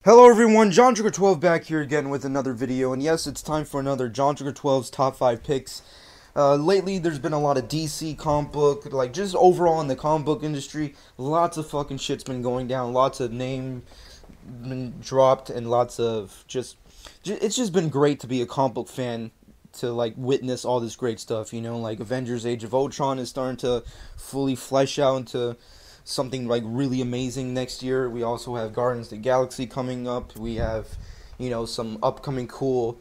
Hello everyone, John Trigger 12 back here again with another video, and yes, it's time for another John Trigger 12's top 5 picks. Lately, there's been a lot of DC comic book, like just overall in the comic book industry, lots of fucking shit's been going down, lots of name been dropped, and lots of it's just been great to be a comic book fan, to like witness all this great stuff, like Avengers Age of Ultron is starting to fully flesh out into something like really amazing next year. We also have Guardians of the Galaxy coming up. We have, some upcoming cool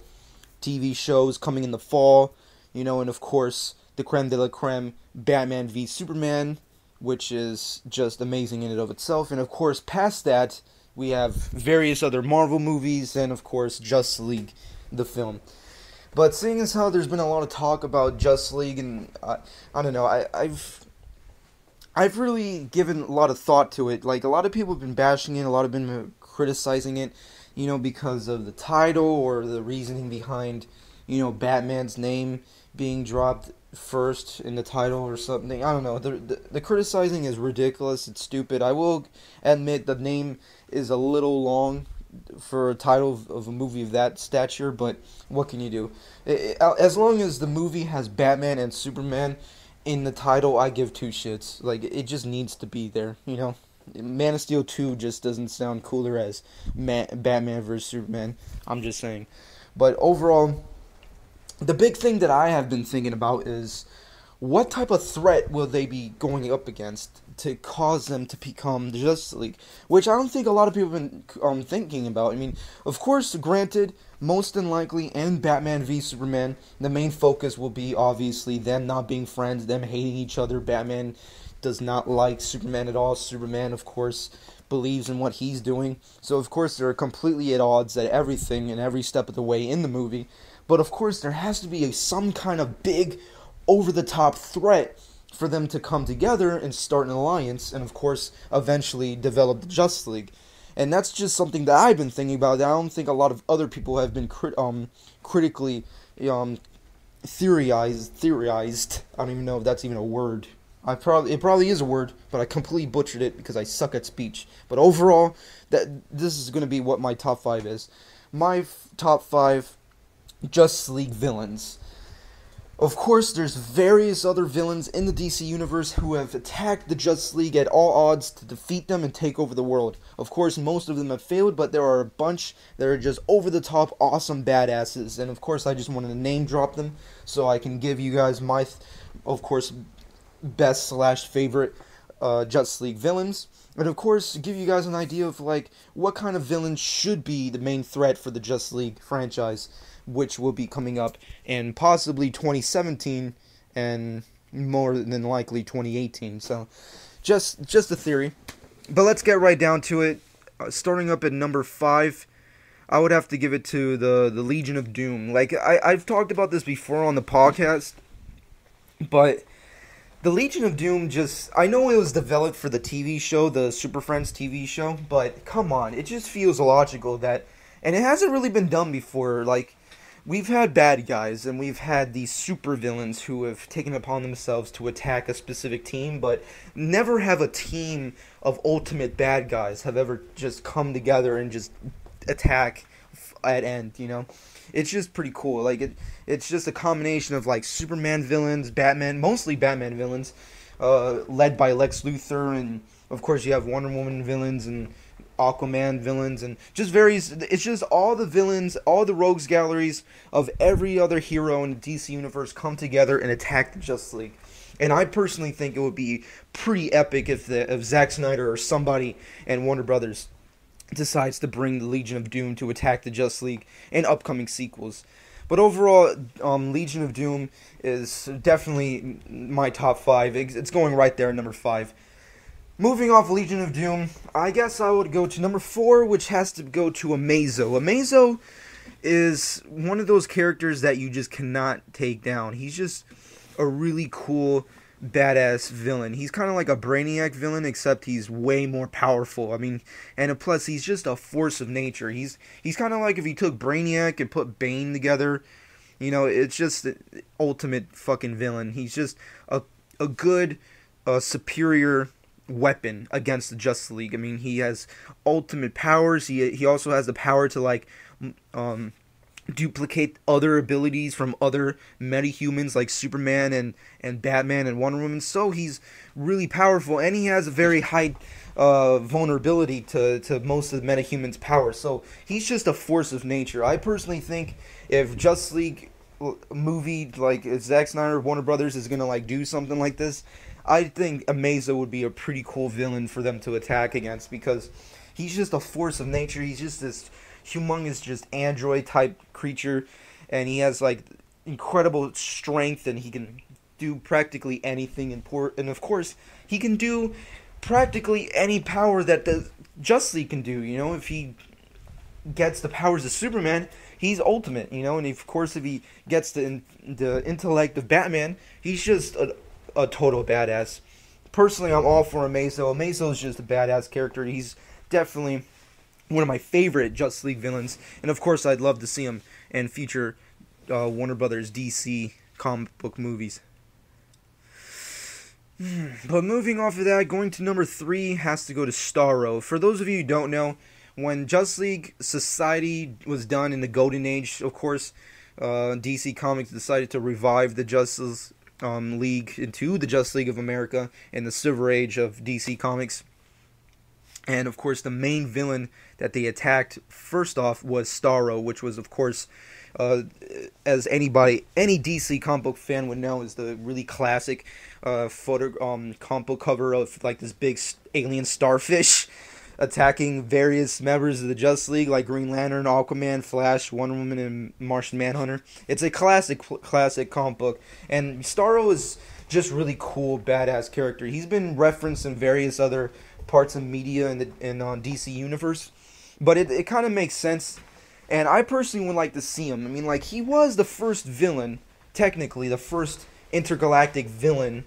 TV shows coming in the fall, and of course, the creme de la creme, Batman v Superman, which is just amazing in and of itself. And of course, past that, we have various other Marvel movies and of course, Justice League, the film. But seeing as how there's been a lot of talk about Justice League, and I don't know, I've really given a lot of thought to it. Like, a lot of people have been bashing it, a lot have been criticizing it, because of the title or the reasoning behind, Batman's name being dropped first in the title or something. I don't know. The criticizing is ridiculous. It's stupid. I will admit the name is a little long for a title of a movie of that stature, but what can you do? As long as the movie has Batman and Superman in the title, I give two shits. Like, it just needs to be there, Man of Steel 2 just doesn't sound cooler as Batman vs. Superman. I'm just saying. But overall, the big thing that I have been thinking about is what type of threat will they be going up against to cause them to become the Justice League, which I don't think a lot of people have been thinking about. I mean, of course, granted, most unlikely in Batman v Superman, the main focus will be obviously them not being friends, them hating each other. Batman does not like Superman at all. Superman, of course, believes in what he's doing. So, of course, they're completely at odds at everything and every step of the way in the movie. But, of course, there has to be some kind of big, over-the-top threat for them to come together and start an alliance and, of course, eventually develop the Justice League. And that's just something that I've been thinking about that I don't think a lot of other people have been critically theorized. I don't even know if that's even a word. It probably is a word, but I completely butchered it because I suck at speech. But overall, this is going to be what my top 5 is. My top 5 Justice League villains. Of course, there's various other villains in the DC Universe who have attacked the Justice League at all odds to defeat them and take over the world. Of course, most of them have failed, but there are a bunch that are just over-the-top awesome badasses. And of course, I just wanted to name drop them so I can give you guys my, of course, best/favorite Justice League villains. And of course, give you guys an idea of like what kind of villains should be the main threat for the Justice League franchise, which will be coming up in possibly 2017 and more than likely 2018. So, just a theory. But let's get right down to it. Starting up at number 5, I would have to give it to the Legion of Doom. Like, I've talked about this before on the podcast, but the Legion of Doom I know it was developed for the TV show, the Super Friends TV show, but come on, it just feels logical that, and it hasn't really been done before. Like, we've had bad guys, and we've had these super villains who have taken it upon themselves to attack a specific team, but never have a team of ultimate bad guys have ever just come together and just attack at end, It's just pretty cool. Like, it's just a combination of, like, Superman villains, mostly Batman villains, led by Lex Luthor, and, of course, you have Wonder Woman villains, and Aquaman villains, and it's just all the villains, all the rogues galleries of every other hero in the DC universe come together and attack the Justice League. And I personally think it would be pretty epic if Zack Snyder or somebody and Warner Brothers decides to bring the Legion of Doom to attack the Justice League in upcoming sequels. But overall, Legion of Doom is definitely my top 5. It's going right there at number 5. Moving off Legion of Doom, I guess I would go to number 4, which has to go to Amazo. Amazo is one of those characters that you just cannot take down. He's just a really cool, badass villain. He's kind of like a Brainiac villain, except he's way more powerful. I mean, and plus, he's just a force of nature. He's kind of like if you took Brainiac and put Bane together. It's just the ultimate fucking villain. He's just a good, superior weapon against the Justice League. I mean, he has ultimate powers. He also has the power to like um duplicate other abilities from other metahumans like Superman and Batman and Wonder Woman. So he's really powerful, and he has a very high vulnerability to most of the metahumans' power. So he's just a force of nature. I personally think if Justice League movie, like if Zack Snyder, Warner Brothers is gonna like do something like this, I think Amazo would be a pretty cool villain for them to attack against, because he's just a force of nature. He's just this humongous, just android type creature, and he has like incredible strength, and he can do practically anything. And of course, he can do practically any power that the Justice League can do. You know, if he gets the powers of Superman, he's ultimate. You know, and of course, if he gets the intellect of Batman, he's just a total badass. Personally, I'm all for Amazo. Amazo is just a badass character. He's definitely one of my favorite Justice League villains, and of course, I'd love to see him in future Warner Brothers DC comic book movies. But moving off of that, going to number 3 has to go to Starro. For those of you who don't know, when Justice League Society was done in the Golden Age, of course, DC Comics decided to revive the Justice League into the Justice League of America in the Silver Age of DC Comics. And of course, the main villain that they attacked first off was Starro, which was, of course, as any DC comic book fan would know, is the really classic comic book cover of like this big alien starfish attacking various members of the Justice League, like Green Lantern, Aquaman, Flash, Wonder Woman, and Martian Manhunter. It's a classic comic book, and Starro is just really cool, badass character. He's been referenced in various other parts of media in DC Universe, but it kind of makes sense, and I personally would like to see him. I mean, like, he was the first villain, technically the first intergalactic villain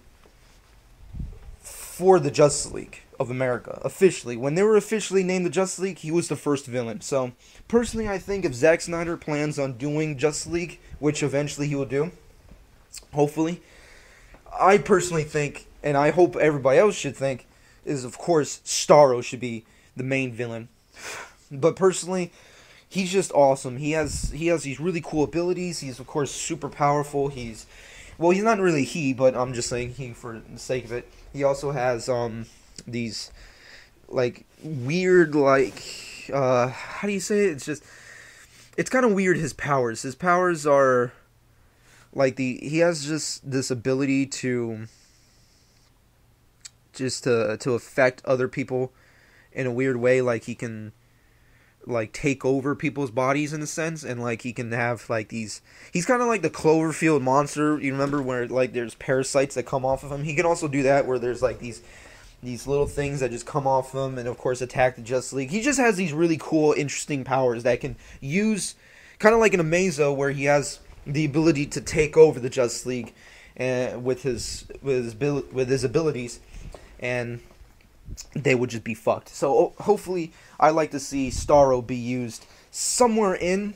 for the Justice League of America, officially. When they were officially named the Justice League, he was the first villain. So, personally, I think if Zack Snyder plans on doing Justice League, which eventually he will do, hopefully, I personally think, and I hope everybody else should think, is of course Starro should be the main villain. But personally, he's just awesome. He has these really cool abilities. He's of course super powerful. He's not really but I'm just saying he for the sake of it. He also has these like weird, like how do you say it? It's kind of weird, his powers. His powers are like he has just this ability to affect other people in a weird way. Like he can like take over people's bodies in a sense, and like he can have like these, he's kind of like the Cloverfield monster. You remember where like there's parasites that come off of him? He can also do that where there's like these little things that just come off him and of course attack the Justice League. He just has these really cool, interesting powers that can use, kind of like an Amazo, where he has the ability to take over the Justice League with his abilities, and they would just be fucked. So hopefully, I like to see Starro be used somewhere in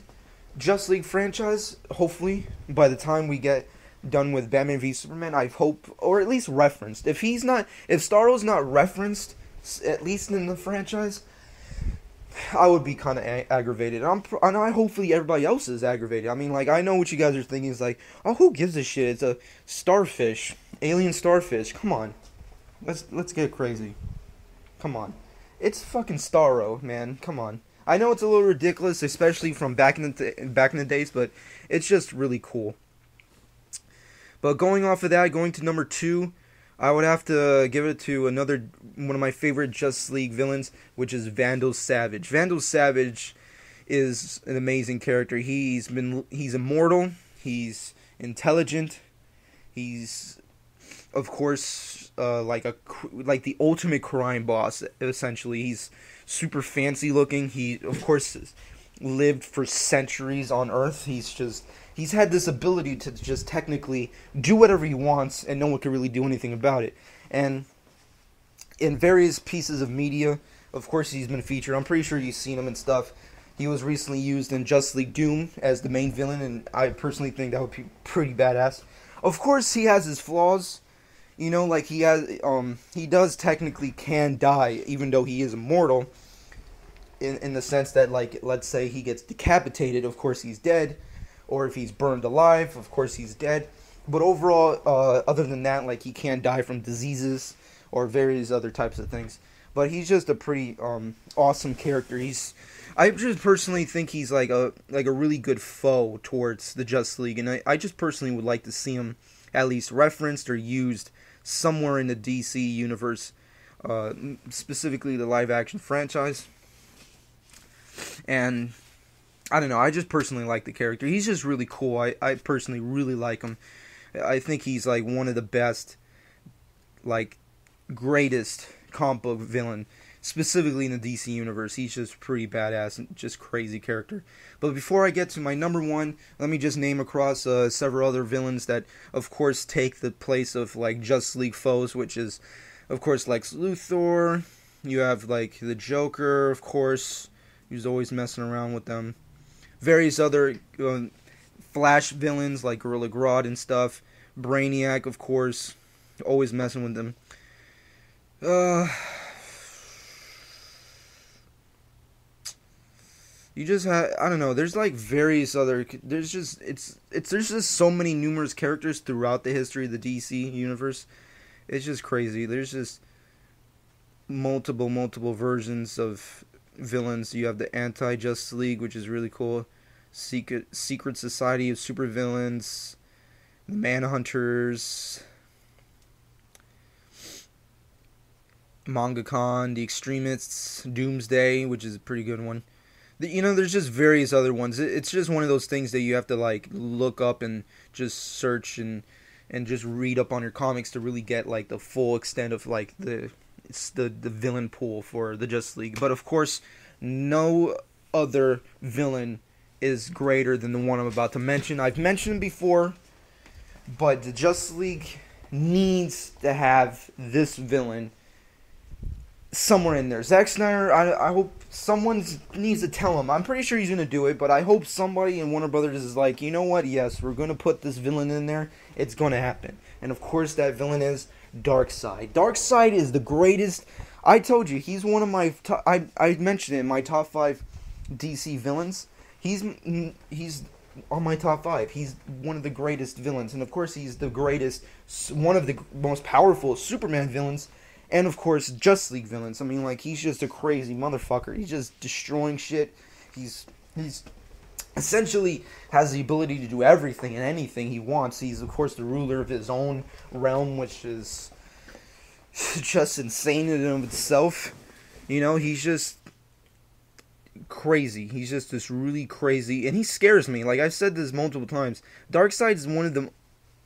Justice League franchise. Hopefully, by the time we get done with Batman v Superman, I hope, or at least referenced. If Starro's not referenced, at least in the franchise, I would be kind of aggravated. And I hopefully everybody else is aggravated. I mean, like, I know what you guys are thinking is like, oh, who gives a shit? It's a starfish, alien starfish. Come on, let's get crazy. Come on, it's fucking Starro, man. Come on. I know it's a little ridiculous, especially from back in the days, but it's just really cool. But going off of that, going to number 2, I would have to give it to one of my favorite Justice League villains, which is Vandal Savage. Vandal Savage is an amazing character. He's immortal. He's intelligent. He's, of course, like the ultimate crime boss. Essentially, he's super fancy looking. He, of course, lived for centuries on Earth. He's had this ability to just technically do whatever he wants, and no one can really do anything about it. And in various pieces of media, of course, he's been featured. I'm pretty sure you've seen him and stuff. He was recently used in Justice League Doom as the main villain, and I personally think that would be pretty badass. Of course, he has his flaws. You know, like he does technically can die, even though he is immortal. In the sense that, like, let's say he gets decapitated, of course he's dead, or if he's burned alive, of course he's dead. But overall, other than that, like, he can't die from diseases or various other types of things. But he's just a pretty awesome character. I just personally think he's like a really good foe towards the Justice League, and I just personally would like to see him at least referenced or used somewhere in the DC universe, specifically the live action franchise. And I don't know, I just personally like the character. He's just really cool. I personally really like him. I think he's like one of the best, like, greatest comic book villain, specifically in the DC universe. He's just pretty badass and just crazy character. But before I get to my number one, let me just name across several other villains that, of course, take the place of, like, Justice League foes, which is, of course, Lex Luthor. You have, like, the Joker, of course. He's always messing around with them. Various other Flash villains like Gorilla Grodd and stuff. Brainiac, of course, always messing with them. You just have, I don't know, there's like various other, there's just so many numerous characters throughout the history of the DC universe. It's just crazy. There's just multiple versions of villains. You have the Anti-Justice League, which is really cool. Secret Society of Supervillains, the Manhunters, MangaCon, the Extremists, Doomsday, which is a pretty good one. There's just various other ones. It's just one of those things that you have to, like, look up and just search and just read up on your comics to really get, like, the full extent of, like, the villain pool for the Justice League. But of course, no other villain is greater than the one I'm about to mention. I've mentioned him before, but the Justice League needs to have this villain somewhere in there. Zack Snyder, I hope someone needs to tell him. I'm pretty sure he's going to do it, but I hope somebody in Warner Brothers is like, you know what, yes, we're going to put this villain in there. It's going to happen. And of course that villain is Darkseid. Darkseid is the greatest. I told you, he's one of my I mentioned it in my top 5 DC villains. He's on my top 5. He's one of the greatest villains, and of course he's the greatest, one of the most powerful Superman villains, and of course Justice League villains. I mean, like, he's just a crazy motherfucker. He's just destroying shit. He's essentially has the ability to do everything and anything he wants. He's, of course, the ruler of his own realm, which is just insane in and of itself. He's just crazy. He's just this really crazy, and he scares me. Like, I've said this multiple times. Darkseid is one of the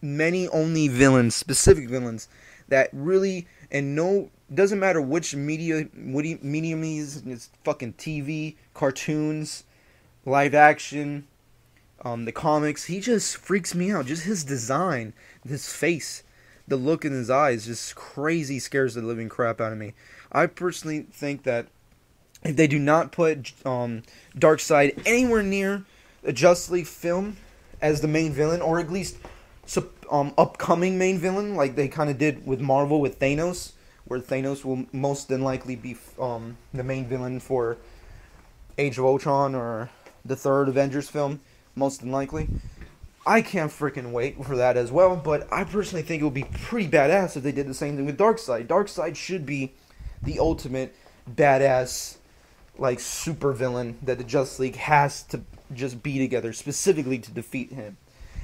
many only villains, specific villains, that really, and no, doesn't matter which medium it's fucking TV, cartoons, live action, the comics, he just freaks me out. Just his design, his face, the look in his eyes, just crazy scares the living crap out of me. I personally think that if they do not put Darkseid anywhere near a Justice League film as the main villain, or at least upcoming main villain, like they kind of did with Marvel with Thanos, where Thanos will most than likely be the main villain for Age of Ultron or the third Avengers film, most than likely. I can't freaking wait for that as well, but I personally think it would be pretty badass if they did the same thing with Darkseid. Darkseid should be the ultimate badass, like, super villain that the Justice League has to just be together specifically to defeat him.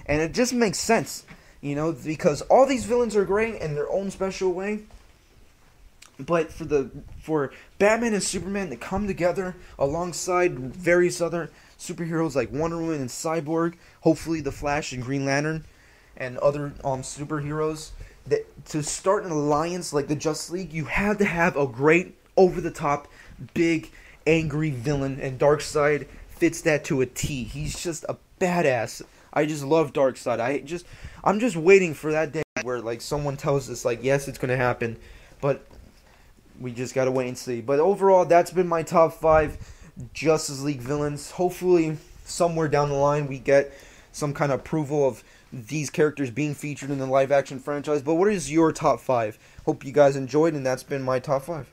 And it just makes sense, because all these villains are great in their own special way. But for Batman and Superman to come together alongside various other superheroes like Wonder Woman and Cyborg, hopefully the Flash and Green Lantern, and other superheroes, that to start an alliance like the Justice League, you have to have a great, over-the-top, big, angry villain, and Darkseid fits that to a T. He's just a badass. I just love Darkseid. I'm just waiting for that day where, like, someone tells us, like, yes, it's gonna happen, but we just gotta wait and see. But overall, that's been my top 5 Justice League villains. Hopefully, somewhere down the line, we get some kind of approval of these characters being featured in the live action franchise. But what is your top 5? Hope you guys enjoyed, and that's been my top 5.